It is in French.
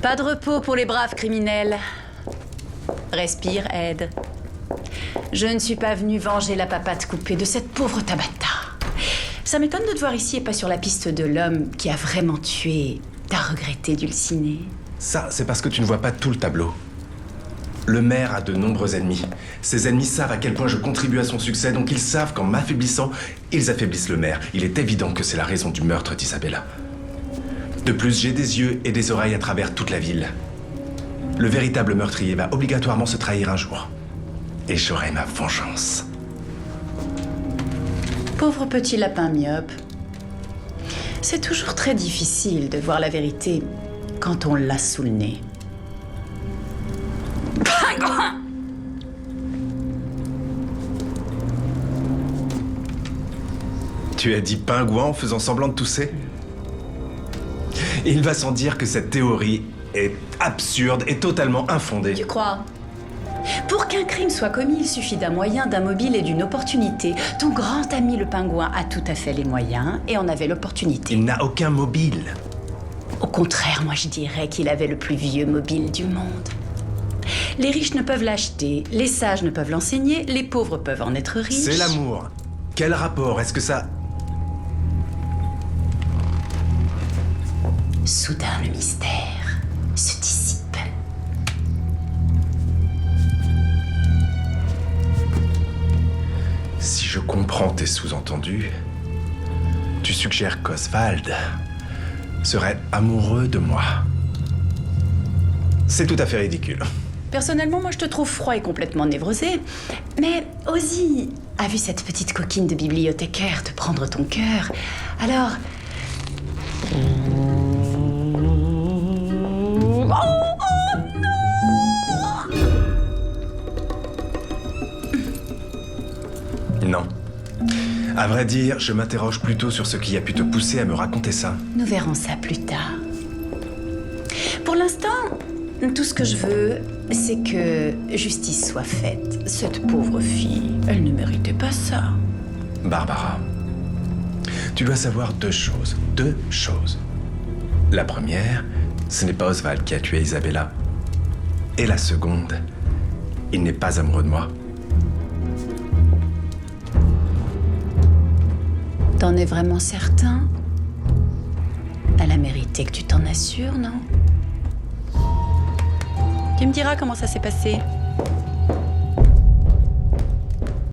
Pas de repos pour les braves criminels. Respire, Ed. Je ne suis pas venue venger la papate coupée de cette pauvre Tabata. Ça m'étonne de te voir ici et pas sur la piste de l'homme qui a vraiment tué ta regrettée Dulcinée. Ça, c'est parce que tu ne vois pas tout le tableau. Le maire a de nombreux ennemis. Ses ennemis savent à quel point je contribue à son succès, donc ils savent qu'en m'affaiblissant, ils affaiblissent le maire. Il est évident que c'est la raison du meurtre d'Isabella. De plus, j'ai des yeux et des oreilles à travers toute la ville. Le véritable meurtrier va obligatoirement se trahir un jour. Et j'aurai ma vengeance. Pauvre petit lapin myope. C'est toujours très difficile de voir la vérité quand on l'a sous le nez. Pingouin! Tu as dit pingouin en faisant semblant de tousser? Il va sans dire que cette théorie est absurde et totalement infondée. Tu crois? Pour qu'un crime soit commis, il suffit d'un moyen, d'un mobile et d'une opportunité. Ton grand ami le pingouin a tout à fait les moyens et en avait l'opportunité. Il n'a aucun mobile. Au contraire, moi je dirais qu'il avait le plus vieux mobile du monde. Les riches ne peuvent l'acheter, les sages ne peuvent l'enseigner, les pauvres peuvent en être riches. C'est l'amour. Quel rapport? Est-ce que ça... Soudain, le mystère se dissipe. Si je comprends tes sous-entendus, tu suggères qu'Oswald serait amoureux de moi. C'est tout à fait ridicule. Personnellement, moi je te trouve froid et complètement névrosé. Mais Ozzy a vu cette petite coquine de bibliothécaire te prendre ton cœur. Alors... Non. À vrai dire, je m'interroge plutôt sur ce qui a pu te pousser à me raconter ça. Nous verrons ça plus tard. Pour l'instant, tout ce que je veux, c'est que justice soit faite. Cette pauvre fille, elle ne méritait pas ça. Barbara, tu dois savoir deux choses. Deux choses. La première, ce n'est pas Oswald qui a tué Isabella. Et la seconde, il n'est pas amoureux de moi. T'en es vraiment certain? Elle a mérité que tu t'en assures, non? Tu me diras comment ça s'est passé.